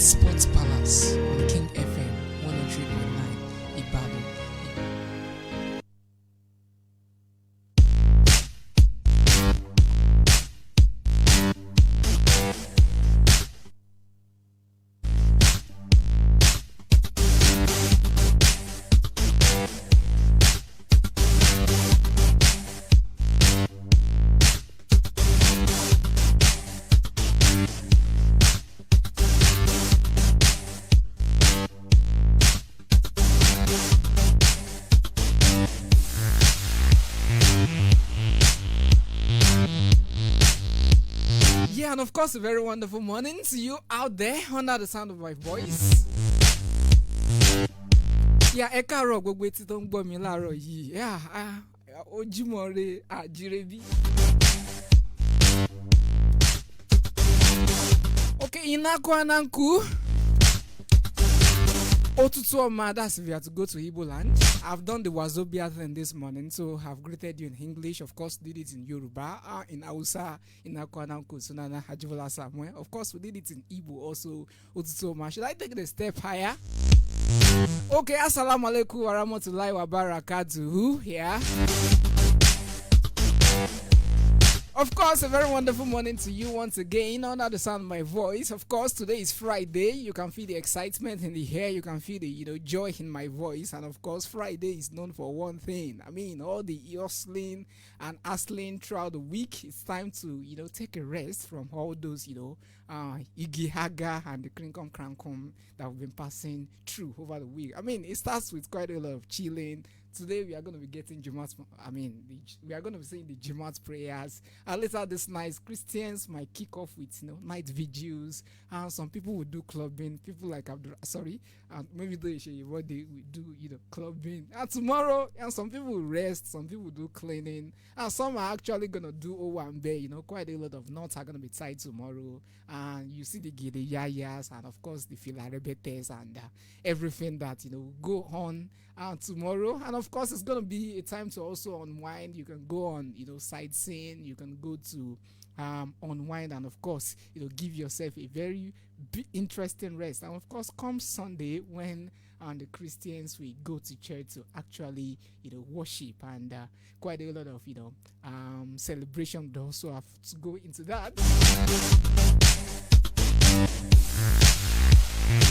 Sports Palace on King FM 103.9 Ibadan. And of course, a very wonderful morning to you out there under the sound of my voice. Yeah, ẹ káàárọ̀ gbogbo etí tó ń gbọ́ mi láàárọ̀ yìí. Yeah, ojúmọ́ ire àjírebí. Okay, Inaku Ananku. Otutuoma, that's if you have to go to Igbo land. I've done the Wazobia thing this morning, so I've greeted you in English. Of course, did it in Yoruba, in Hausa, in Akwananku, Sunana, Hajivala Samuel. Of course, we did it in Igbo also. Otutuoma. Should I take it a step higher? Okay, assalamu alaikum wa rahmatullahi wa barakatuhu. Yeah. Of course, a very wonderful morning to you once again under the sound of my voice. Of course, today is Friday. You can feel the excitement in the air. You can feel the joy in my voice. And of course, Friday is known for one thing. I mean, all the hustling and hustling throughout the week. It's time to, take a rest from all those, Igi Haga and the Krinkom Krankom that we've been passing through over the week. I mean, it starts with quite a lot of chilling. Today we are going to be getting Jumat. We are going to be saying the Jumat prayers. And later this night, Christians might kick off with night vigils. And some people will do clubbing. People like and maybe they show you what they will do, clubbing. And tomorrow, and some people will rest. Some people will do cleaning. And some are actually going to do Owambe. Quite a lot of knots are going to be tied tomorrow. And you see the Gideyayas and of course the Filarebetes and everything that go on tomorrow. And of course, it's going to be a time to also unwind. You can go on, sightseeing. You can go to unwind and of course, give yourself a very interesting rest. And of course, come Sunday when the Christians will go to church to actually, worship and quite a lot of, celebration. They also have to go into that.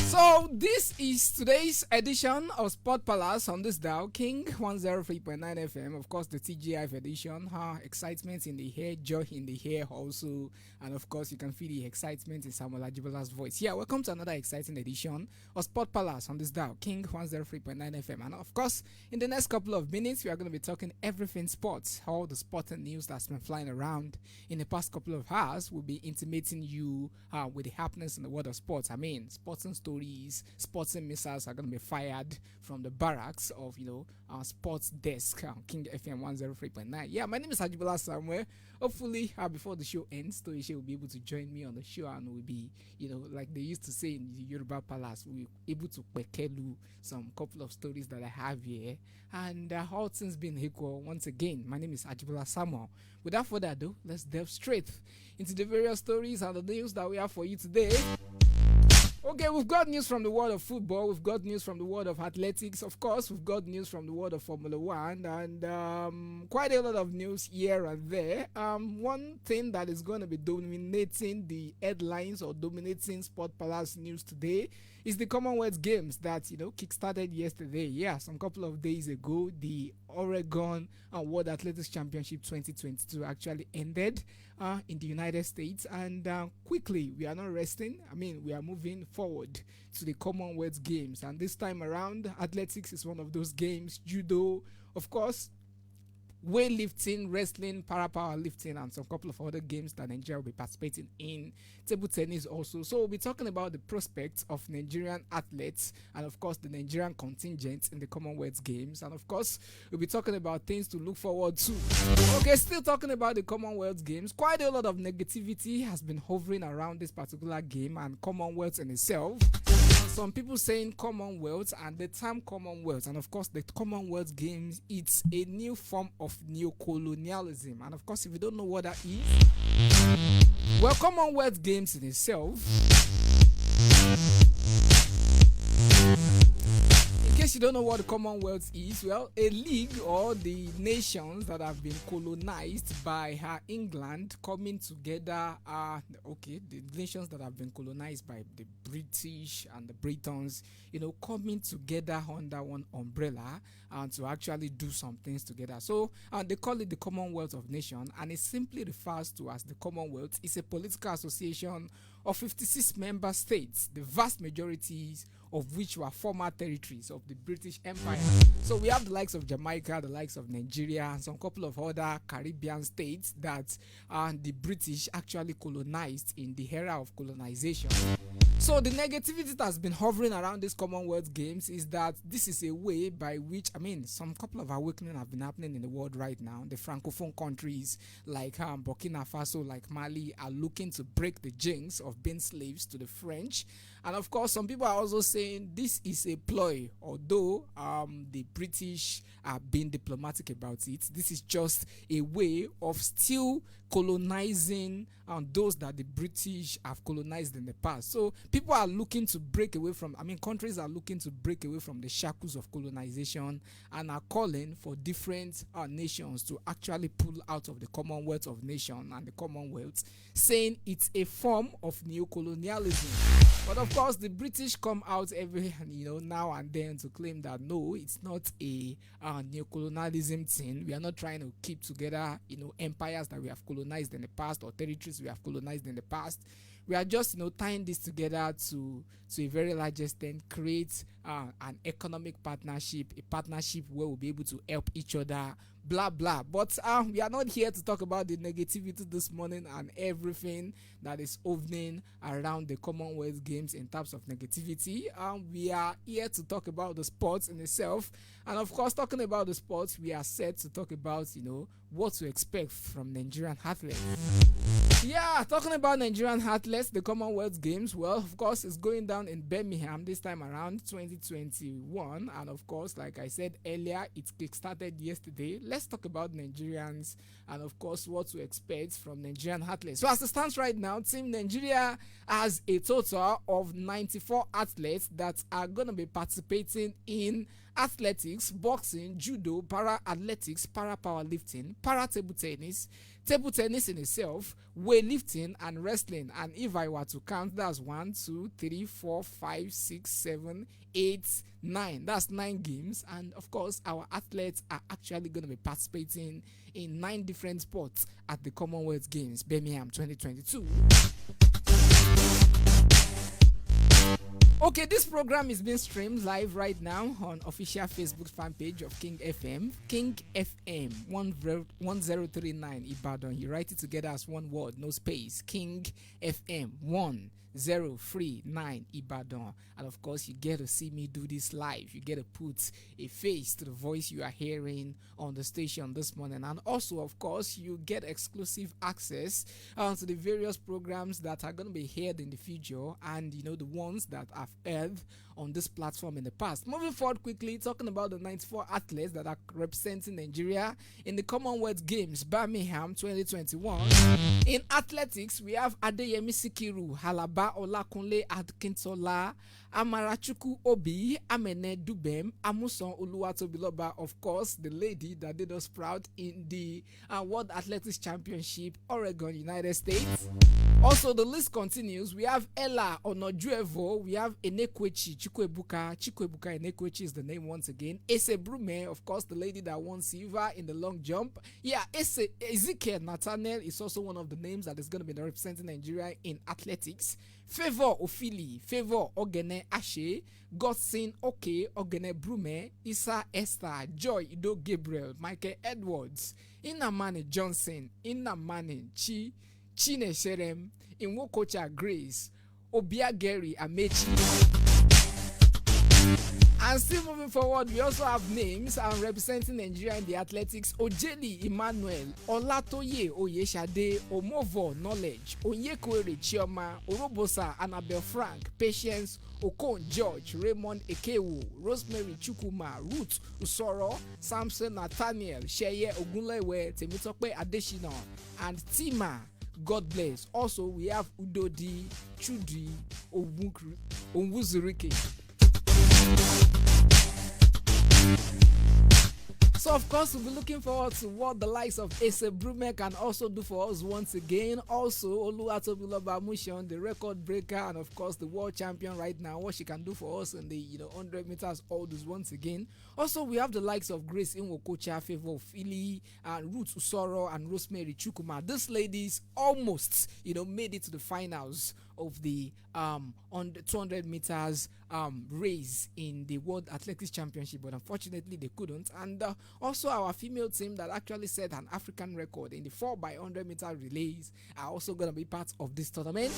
So this is today's edition of Sport Palace on this dial, King 103.9 FM. Of course, the TGIF edition. Excitement in the air, joy in the air also. And of course, you can feel the excitement in Samuel Ajibola's voice. Yeah, welcome to another exciting edition of Sport Palace on this dial, King 103.9 FM. And of course, in the next couple of minutes, we are going to be talking everything sports. All the sporting news that's been flying around in the past couple of hours. We'll be intimating you with the happenings in the world of sports. I mean, sporting stories, sporting missiles are going to be fired from the barracks of, our sports desk, King FM 103.9. Yeah, my name is Hajibola Samuel. Hopefully, before the show ends, Toisha will be able to join me on the show and we'll be, like they used to say in the Yoruba Palace, we'll be able to pekelu some couple of stories that I have here. And all things being equal, once again, my name is Hajibola Samuel. Without further ado, let's delve straight into the various stories and the news that we have for you today. Okay, we've got news from the world of football. We've got news from the world of athletics. Of course, we've got news from the world of Formula One and quite a lot of news here and there. One thing that is going to be dominating the headlines or dominating Sport Palace news today is the Commonwealth Games that, kick-started yesterday. Yeah, some couple of days ago, the Oregon World Athletics Championship 2022 actually ended in the United States. And quickly, we are not resting. I mean, we are moving forward to the Commonwealth Games. And this time around, athletics is one of those games. Judo, of course, weightlifting, wrestling, para-powerlifting, and some couple of other games that Nigeria will be participating in. Table tennis also. So we'll be talking about the prospects of Nigerian athletes and of course the Nigerian contingent in the Commonwealth Games. And of course, we'll be talking about things to look forward to. Okay, still talking about the Commonwealth Games. Quite a lot of negativity has been hovering around this particular game and Commonwealth in itself. Some people saying Commonwealth and the term Commonwealth, and of course the Commonwealth Games, it's a new form of neo-colonialism. And of course, if you don't know what that is, well, Commonwealth Games in itself In case you don't know what the Commonwealth is, well, a league or the nations that have been colonized by England coming together are the nations that have been colonized by the British and the Britons, coming together under one umbrella and to actually do some things together. So they call it the Commonwealth of Nations, and it simply refers to as the Commonwealth. It's a political association of 56 member states, the vast majorities of which were former territories of the British Empire. So we have the likes of Jamaica, the likes of Nigeria, and some couple of other Caribbean states that the British actually colonized in the era of colonization. So the negativity that has been hovering around these Commonwealth Games is that this is a way by which, some couple of awakening have been happening in the world right now. The Francophone countries like Burkina Faso, like Mali, are looking to break the jinx of being slaves to the French. And of course, some people are also saying this is a ploy, although the British are being diplomatic about it. This is just a way of still colonizing those that the British have colonized in the past. So people are looking to break away from, countries are looking to break away from the shackles of colonization and are calling for different nations to actually pull out of the Commonwealth of Nations and the Commonwealth, saying it's a form of neocolonialism. But of course, the British come out every now and then to claim that no, it's not a neocolonialism thing. We are not trying to keep together empires that we have colonized in the past or territories we have colonized in the past. We are just tying this together to a very large extent, create an economic partnership, a partnership where we'll be able to help each other, blah blah. But we are not here to talk about the negativity this morning and everything that is hovering around the Commonwealth Games in terms of negativity. We are here to talk about the sports in itself, and of course, talking about the sports, we are set to talk about what to expect from Nigerian athletes. Yeah, talking about Nigerian athletes, the Commonwealth Games, well, of course, it's going down in Birmingham this time around, 2021. And of course, like I said earlier, it kick-started yesterday. Let's talk about Nigerians and, of course, what to expect from Nigerian athletes. So as it stands right now, Team Nigeria has a total of 94 athletes that are going to be participating in athletics, boxing, judo, para-athletics, para-powerlifting, para-table tennis in itself, weightlifting, and wrestling. And if I were to count, that's 1, 2, 3, 4, 5, 6, 7, 8, 9. That's 9 games. And of course, our athletes are actually going to be participating in 9 different sports at the Commonwealth Games, Birmingham 2022. Okay, this program is being streamed live right now on official Facebook fan page of King FM 1039 Ibadan. You write it together as one word, no space. King FM 1039 Ibadan. And of course, you get to see me do this live. You get to put a face to the voice you are hearing on the station this morning. And also, of course, you get exclusive access to the various programs that are going to be heard in the future, and the ones that I've aired on this platform in the past. Moving forward quickly, talking about the 94 athletes that are representing Nigeria in the Commonwealth Games, Birmingham 2021. In athletics, we have Adeyemi Sikiru, Halaba Olakunle Akintola, Amarachuku Obi, Amene Dubem, Amuson Oluwatobiloba, of course, the lady that did us proud in the World Athletics Championship, Oregon, United States. Also, the list continues. We have Ella Onojuevo, we have Enekwechi Chikwebuka Enekwechi is the name once again. Ese Brume, of course, the lady that won silver in the long jump. Yeah, Ezekiel Nathaniel is also one of the names that is going to be representing Nigeria in athletics. Favor Ofili, Favor Ogene Ashe, Godson Oke, Ogene Brume, Isa Esther, Joy Ido Gabriel, Michael Edwards, Inamane Johnson, Inamane Chine Sherem, Inwokocha Grace, Obia Gary Amechi. And still moving forward, we also have names representing Nigeria in the athletics: Ojeli Emmanuel, Olatoye Oyeshade, Omovo Knowledge, Onyekwere Chioma, Orobosa Annabel Frank, Patience Okon George, Raymond Ekewu, Rosemary Chukuma, Ruth Usoro, Samson Nathaniel, Sheye Ogunlewe, Temitope Adeshina, and Tima God bless. Also, we have Udodi Chudi Onwuzurike. So, of course, we'll be looking forward to what the likes of Asa Brumek can also do for us once again. Also, Oluwatobiloba Mushion, the record breaker, and of course, the world champion right now, what she can do for us in the 100 meters aldous once again. Also, we have the likes of Grace Inwokocha, Favor of Philly, and Ruth Usoro, and Rosemary Chukuma. These ladies almost, made it to the finals of the on the 200 meters race in the World Athletics Championship, but unfortunately they couldn't. And also our female team that actually set an African record in the 4x100 meter relays are also going to be part of this tournament.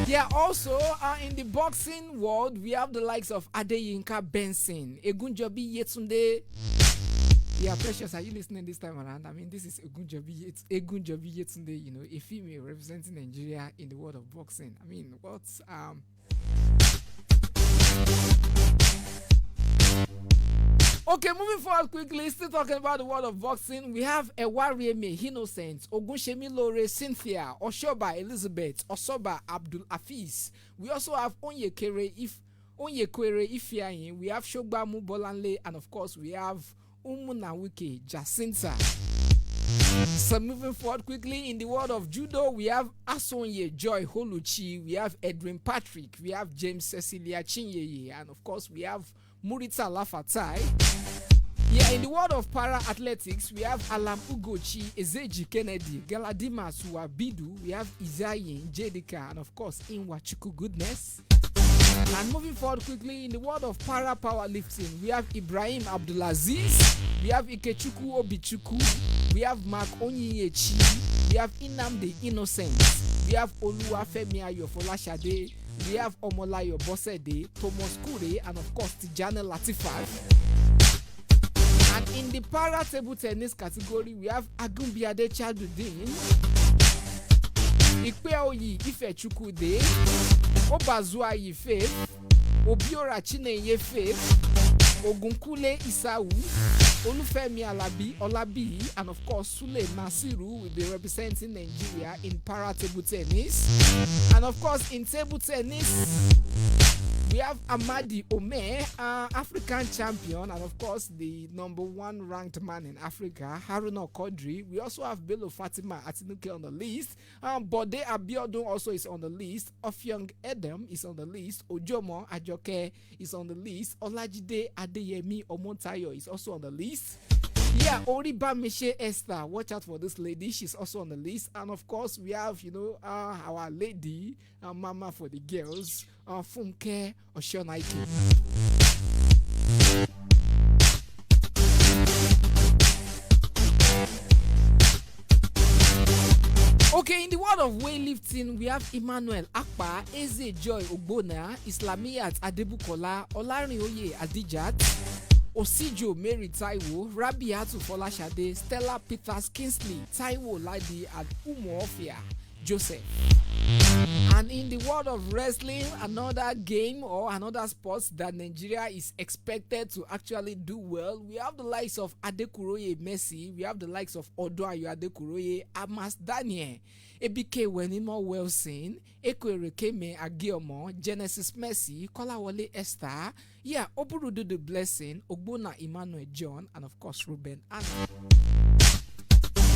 Yeah, also in the boxing world, we have the likes of Adeyinka Benson, Egunjobi Yetunde. Yeah, Precious, are you listening this time around? I mean, this is Egunjobi Yetunde, a female representing Nigeria in the world of boxing. I mean, what's Okay, moving forward quickly, still talking about the world of boxing, we have Ewarieme Innocent, Ogunshemi Lore Cynthia, Oshoba Elizabeth, Osoba Abdul Hafiz. We also have Onyekwere Ifeanyi, we have Shogbamu Bolanle, and of course we have Umunawike Jacinta. So moving forward quickly, in the world of judo, we have Asonye Joy Holuchi, we have Edwin Patrick, we have James Cecilia Chinyeye, and of course we have Murita Lafatai. Yeah, in the world of para athletics, we have Alam Ugochi, Ezeji Kennedy, Galadima Suwabidu, we have Izayin Jedika, and of course Inwachuku Goodness. And moving forward quickly, in the world of para powerlifting, we have Ibrahim Abdulaziz, we have Ikechuku Obichuku, we have Mark Onyiyechi, we have Inamde Innocent, we have Oluwafemi Ayo Folashade, we have Omolayo Bosede, Thomas Kure, and of course Tijane Latifat. And in the para table tennis category, we have Agumbiade Chadudin, Ikpeoyi Ifechukwude, Obazuayi Faith, Obiora Chineye Faith, Ogunkule Isau, Olufemi Olabi, and of course Sule Nasiru will be representing Nigeria in para table tennis. And of course in table tennis, we have Amadi Omer, African champion, and of course the #1 ranked man in Africa, Haruna Kodri. We also have Bello Fatima Atinuke on the list. Bode Abiodun also is on the list. Ofyong Edem is on the list. Ojomo Ajoke is on the list. Olajide Adeyemi Omontayo is also on the list. Yeah, Oriba Miche Esther, watch out for this lady. She's also on the list. And of course, we have, our lady, mama for the girls, Funke Oshonaike. Okay, in the world of weightlifting, we have Emmanuel Akpa, Eze Joy Ogbona, Islamiyat Adebukola, Olarinyoye Adijat, Osijo Mary Taiwo, Rabiatu Folashade, Stella Peters Kingsley, Taiwo Ladi, and Umuofia Joseph. And in the world of wrestling, another game or another sport that Nigeria is expected to actually do well, we have the likes of Adekuroye Messi, we have the likes of Odoayo Adekuroye, Amas Daniel, Ebike Wenimo Wilson, Ekwerekeme Agiomo, Genesis Messi, Kolawole Esther, yeah, Oburudu the Blessing, Ogbona Emmanuel John, and of course Ruben Anna.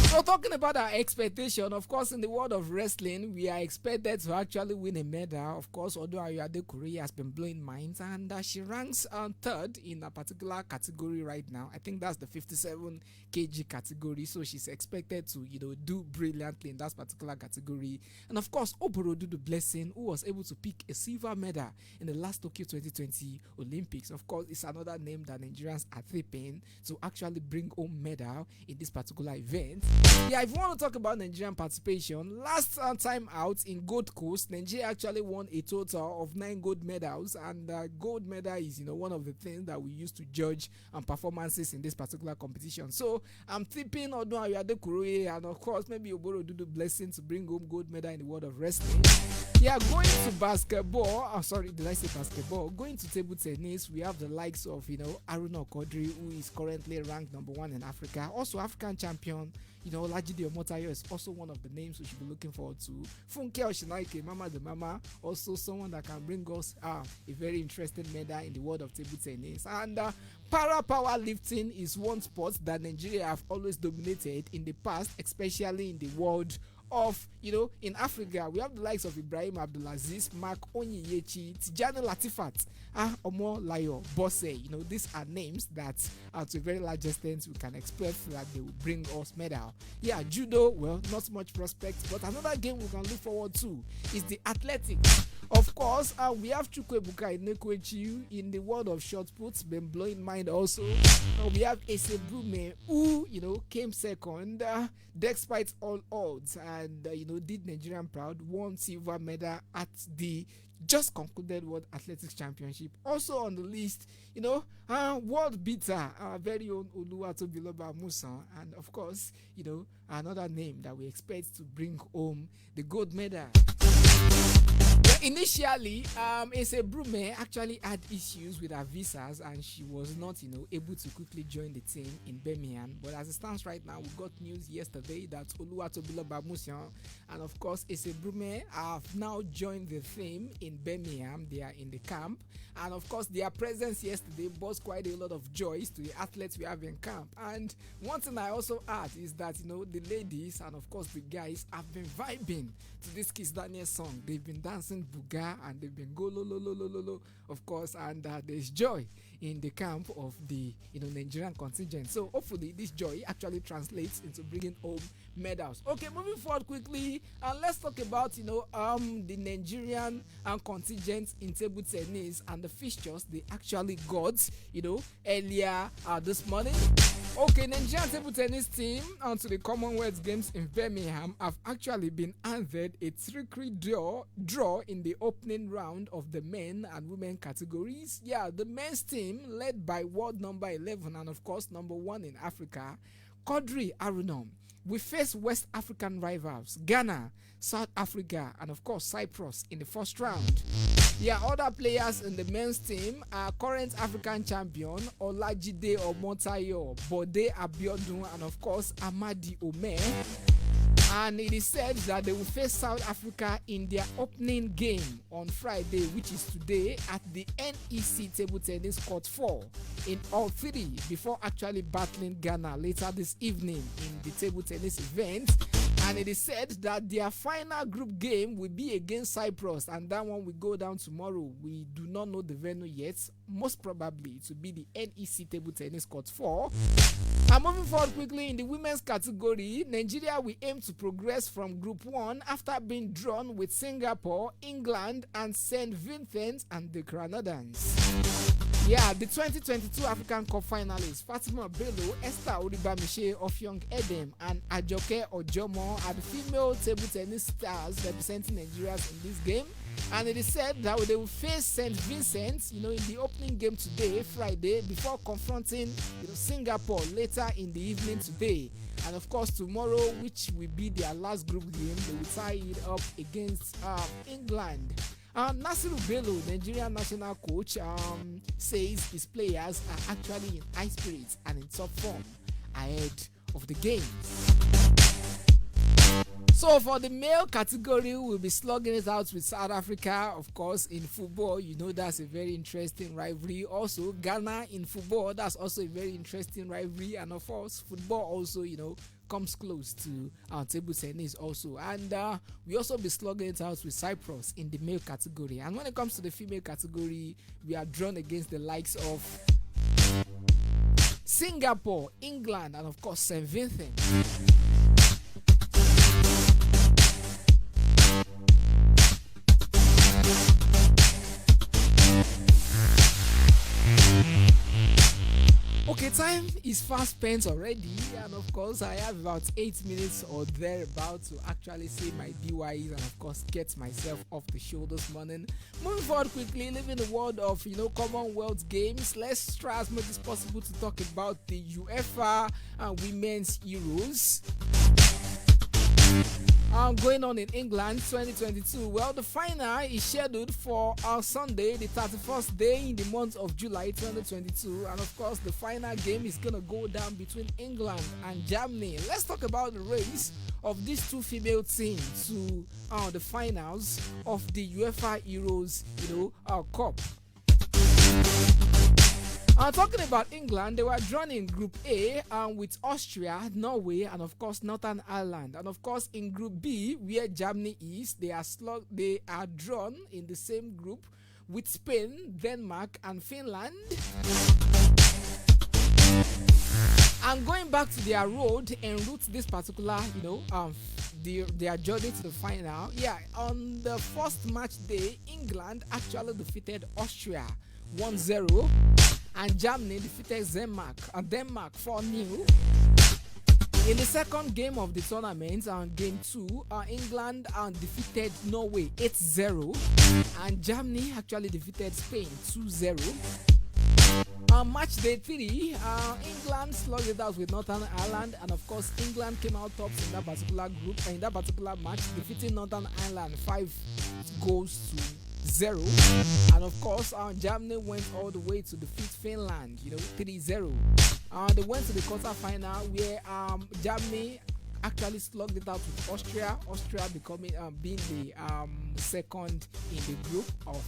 So talking about our expectation, of course, in the world of wrestling, we are expected to actually win a medal. Of course, Odoayo Adekuroye has been blowing minds, and she ranks third in a particular category right now. I think that's the 57 kg category. So she's expected to, do brilliantly in that particular category. And of course, Oburudu the Blessing, who was able to pick a silver medal in the last Tokyo 2020 Olympics. Of course, it's another name that Nigerians are tipping to actually bring home medal in this particular event. Yeah, if you want to talk about Nigerian participation, last time out in Gold Coast, Nigeria actually won a total of 9 gold medals, and gold medal is, one of the things that we use to judge performances in this particular competition. So I'm tipping Odoayo Adekuroye, and of course maybe Oburudu the Blessing to bring home gold medal in the world of wrestling. Yeah, going to basketball. Sorry, did I say basketball? Going to table tennis, we have the likes of Haruna Kodri, who is currently ranked #1 in Africa, also African champion. Olajide Omotayo is also one of the names we should be looking forward to. Funke Oshinaike, Mama the Mama, also someone that can bring us a very interesting medal in the world of table tennis. And para powerlifting is one sport that Nigeria have always dominated in the past, especially in the world of, in Africa. We have the likes of Ibrahim Abdulaziz, Mark Onyiyechi, Tijani Latifat, Omo Layo, Bose. These are names that, to a very large extent, we can expect that they will bring us medal. Yeah, judo, well, not much prospect, but another game we can look forward to is the athletics. Of course, we have Chukwuebuka Inekwechi in the world of shot puts, been blowing mind also. We have Ese Brume, who, came second despite all odds and, did Nigerian proud, won silver medal at the just concluded World Athletics Championship. Also on the list, world beater, our very own Oluwatobiloba Musa, and of course, another name that we expect to bring home the gold medal. Initially, Ese Brume actually had issues with her visas and she was not, able to quickly join the team in Birmingham. But as it stands right now, we got news yesterday that Oluwatobiloba Musa and of course Ese Brume have now joined the team in Birmingham. They are in the camp, and of course their presence yesterday brought quite a lot of joy to the athletes we have in camp. And one thing I also add is that the ladies and of course the guys have been vibing to this Kiss Daniel song. They've been dancing buga and they've been go lo lo lo lo lo lo, of course, and there's joy in the camp of the Nigerian contingent. So hopefully this joy actually translates into bringing home medals. Okay, moving forward quickly, and let's talk about the Nigerian contingent in table tennis and the fixtures they actually got earlier this morning. Okay, Nigerian table tennis team onto the Commonwealth Games in Birmingham have actually been handed a 3-3 draw in the opening round of the men and women categories. Yeah, the men's team led by world number 11 and of course number 1 in Africa, Quadri Arunom, we face West African rivals Ghana, South Africa, and of course Cyprus in the first round. Yeah, other players in the men's team are current African champion Olajide Omotayo, Bode Abiodun, and of course Amadi Omer. And it is said that they will face South Africa in their opening game on Friday, which is today, at the NEC Table Tennis Court 4 in all three, before actually battling Ghana later this evening in the table tennis event. And it is said that their final group game will be against Cyprus, and that one will go down tomorrow. We do not know the venue yet. Most probably it will be the NEC Table Tennis Court 4. And moving forward quickly in the women's category, Nigeria will aim to progress from Group 1 after being drawn with Singapore, England, and St. Vincent and the Grenadines. Yeah, the 2022 African Cup finalists Fatima Bello, Esther Oribamiche of Young Edem, and Ajoke Ojomo are the female table tennis stars representing Nigeria in this game. And it is said that they will face St. Vincent, in the opening game today, Friday, before confronting Singapore later in the evening today. And of course, tomorrow, which will be their last group game, they will tie it up against England. Nasiru Bello, Nigerian national coach, says his players are actually in high spirits and in top form ahead of the games. So for the male category, we'll be slugging it out with South Africa. Of course, in football, that's a very interesting rivalry. Also, Ghana in football, that's also a very interesting rivalry. And of course, football also, comes close to our table tennis also. And we also be slugging it out with Cyprus in the male category. And when it comes to the female category, we are drawn against the likes of Singapore, England, and of course St. Vincent. Okay, time is fast spent already, and of course I have about 8 minutes or thereabout to actually say my DYEs and of course get myself off the show this morning. Moving forward quickly, living the world of Commonwealth Games, let's try as much as possible to talk about the UEFA Women's Euros. going on in England 2022. Well, the final is scheduled for Sunday, the 31st day in the month of July 2022. And of course, the final game is going to go down between England and Germany. Let's talk about the race of these two female teams to the finals of the UEFA Euros, Cup. Talking about England, they were drawn in Group A with Austria, Norway, and of course Northern Ireland. And of course in Group B, where Germany is, they are drawn in the same group with Spain, Denmark, and Finland. And going back to their road en route this particular, their journey to the final. Yeah, on the first match day, England actually defeated Austria 1-0. And Germany defeated Denmark 4-0. In the second game of the tournament, game 2, England defeated Norway 8-0, and Germany actually defeated Spain 2-0. Match day 3, England slugged it out with Northern Ireland, and of course England came out tops in that particular group, in that particular match, defeating Northern Ireland 5-0. And of course Germany went all the way to defeat Finland 3-0. They went to the quarter-final where Germany actually slugged it out with Austria becoming being the second in the group of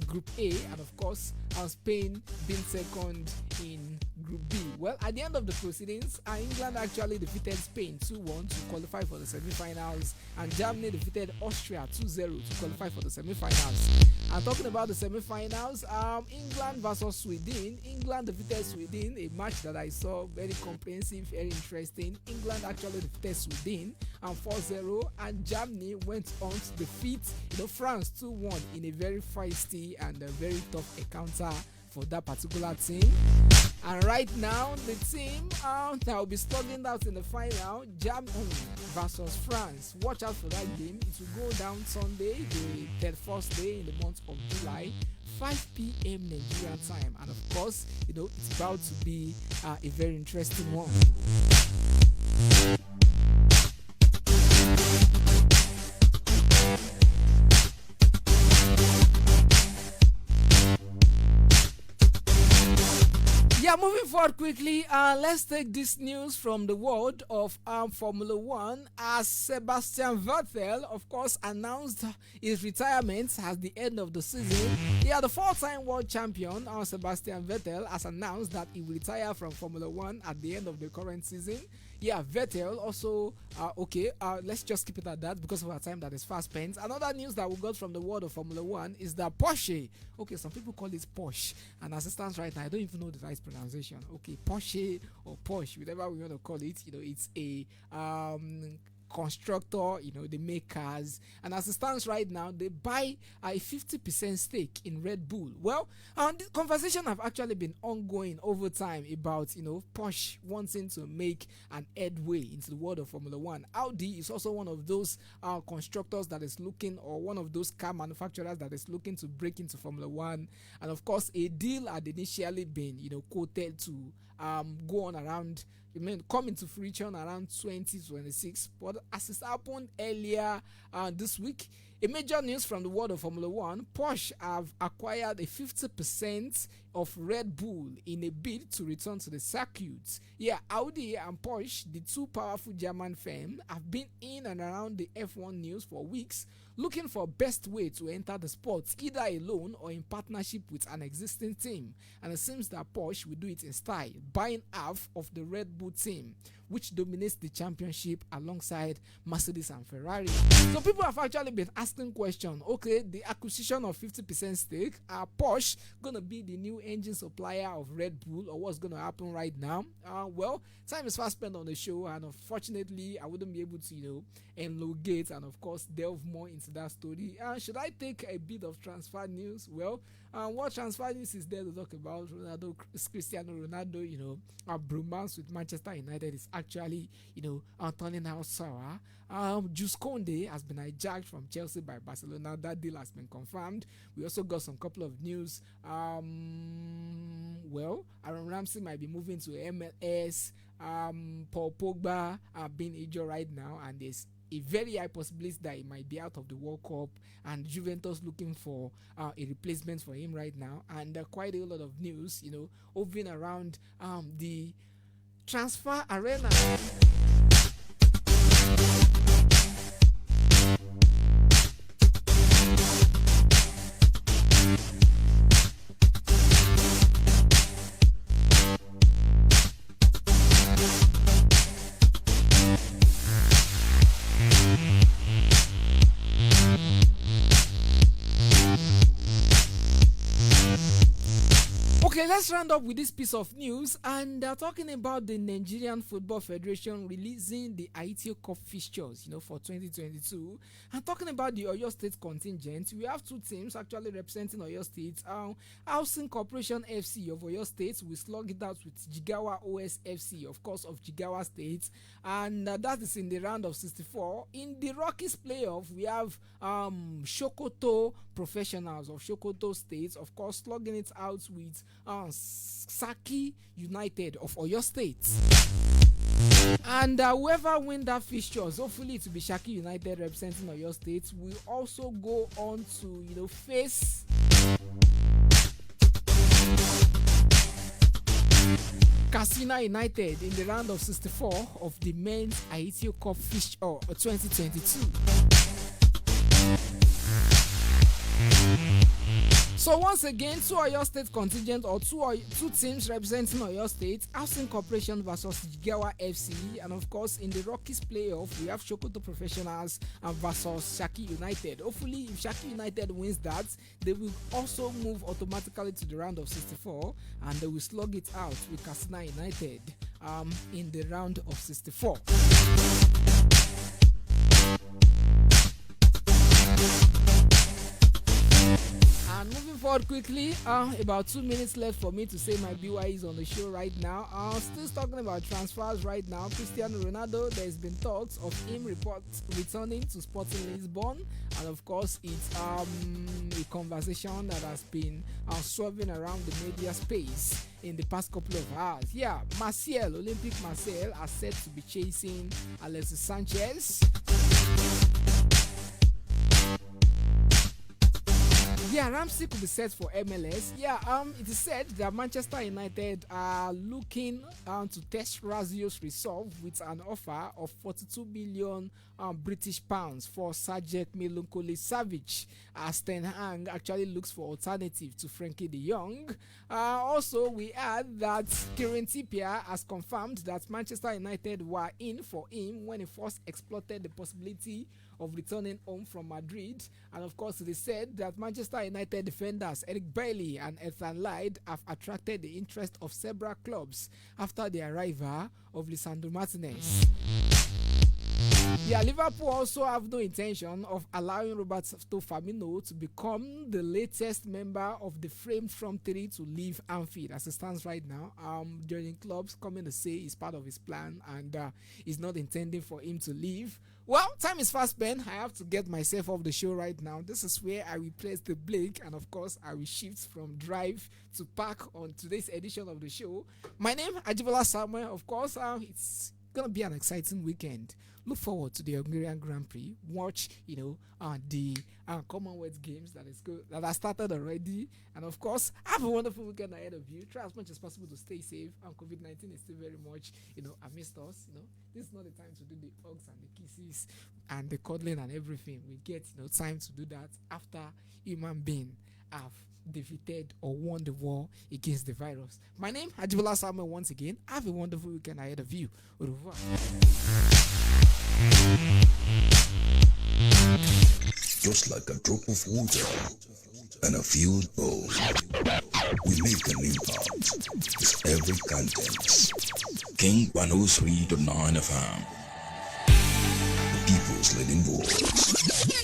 Group A, and of course Spain being second in Group B. Well, at the end of the proceedings, England actually defeated Spain 2-1 to qualify for the semi-finals, and Germany defeated Austria 2-0 to qualify for the semi-finals. And talking about the semi-finals, England versus Sweden. England defeated Sweden, a match that I saw very comprehensive, very interesting. England actually defeated Sweden 4-0, and Germany went on to defeat France 2-1 in a very feisty and a very tough encounter for that particular team. And right now, the team that will be slugging out in the final, Germany versus France. Watch out for that game. It will go down Sunday, the 31st day in the month of July, 5 p.m. Nigerian time. And of course, it's about to be a very interesting one. Yeah, moving forward quickly, let's take this news from the world of Formula One, as Sebastian Vettel, of course, announced his retirement at the end of the season. Yeah, the four-time world champion, Sebastian Vettel, has announced that he will retire from Formula One at the end of the current season. Yeah, Vettel also, let's just keep it at that because of our time that is fast spent. Another news that we got from the world of Formula One is that Porsche, some people call it Porsche, and as it stands right now, I don't even know the right pronunciation. Porsche or Porsche, whatever we want to call it, it's a constructor, they make cars, and as it stands right now, they buy a 50% stake in Red Bull. Well, the conversation have actually been ongoing over time about Porsche wanting to make an headway into the world of Formula One. Audi is also one of those constructors that is looking, or one of those car manufacturers that is looking to break into Formula One, and of course a deal had initially been quoted to go on around, come into fruition around 2026. But as it happened earlier this week, a major news from the world of Formula One, Porsche have acquired a 50% of Red Bull in a bid to return to the circuit. Yeah, Audi and Porsche, the two powerful German firms, have been in and around the F1 news for weeks, looking for best way to enter the sport, either alone or in partnership with an existing team. And it seems that Porsche will do it in style, buying half of the Red Bull team, which dominates the championship alongside Mercedes and Ferrari. So people have actually been asking questions. Okay, the acquisition of 50% stake, are Porsche gonna be the new engine supplier of Red Bull, or what's gonna happen right now? Well, time is fast spent on the show, and unfortunately I wouldn't be able to elongate and of course delve more into that story. Should I take a bit of transfer news? Well, what transfer news is there to talk about? Cristiano Ronaldo, bromance with Manchester United is actually turning out sour. Jules Koundé has been hijacked from Chelsea by Barcelona. That deal has been confirmed. We also got some couple of news. Well, Aaron Ramsey might be moving to MLS. Paul Pogba being injured right now, and there's a very high possibility that he might be out of the World Cup, and Juventus looking for a replacement for him right now, and quite a lot of news, hovering around the transfer arena. Okay, let's round up with this piece of news, and talking about the Nigerian Football Federation releasing the Aitio Cup fixtures, for 2022, and talking about the Oyo State contingent. We have two teams actually representing Oyo State. Housing Corporation FC of Oyo State will slug it out with Jigawa OS FC, of course, of Jigawa State, and that is in the round of 64. In the Rockies playoff, we have Sokoto Professionals of Sokoto State, of course, slugging it out with Saki United of Oyo State. And whoever win that fixtures, hopefully it will be Saki United representing Oyo State, will also go on to face Katsina United in the round of 64 of the men's Aitio Cup fixture 2022. So once again, two Oyo State contingent, or two teams representing Oyo State, Housing Corporation versus Jigawa FC, and of course in the Rockies playoff we have Sokoto Professionals versus Saki United. Hopefully, if Saki United wins that, they will also move automatically to the round of 64, and they will slug it out with Katsina United in the round of 64. And moving forward quickly, about 2 minutes left for me to say my BY is on the show right now. Still talking about transfers right now. Cristiano Ronaldo, there's been talks of him returning to Sporting Lisbon, and of course it's a conversation that has been swerving around the media space in the past couple of hours. Yeah, Olympic Marseille are set to be chasing Alexis Sanchez. Yeah, Ramsey could be set for MLS. Yeah, it is said that Manchester United are looking to test Razio's resolve with an offer of 42 million British pounds for Sajek Milinkovic-Savic, as Ten Hag actually looks for alternative to Frankie de Jong. Also, we add that Kieran Trippier has confirmed that Manchester United were in for him when he first exploited the possibility of returning home from Madrid. And of course, they said that Manchester United defenders Eric Bailly and Ethan Laird have attracted the interest of several clubs after the arrival of Lisandro Martinez. Yeah, Liverpool also have no intention of allowing Roberto Firmino to become the latest member of the framed front three to leave Anfield as it stands right now. Jurgen Klopp's coming to say it's part of his plan, and he's not intending for him to leave. Well, time is fast spent. I have to get myself off the show right now. This is where I replace the Blake, and of course I will shift from drive to park on today's edition of the show. My name is Ajibola Samuel. Of course, it's gonna be an exciting weekend. Look forward to the Hungarian Grand Prix. Watch, the Commonwealth Games that are started already. And of course, have a wonderful weekend ahead of you. Try as much as possible to stay safe. COVID-19 is still very much, amidst us. This is not the time to do the hugs and the kisses and the cuddling and everything. We get, time to do that after human being have defeated or won the war against the virus. My name is Ajibola Samuel once again. Have a wonderful weekend ahead of you. Au revoir. Just like a drop of water and a field bowl, we make an impact with every content. King 103.9 FM, the people's leading voice.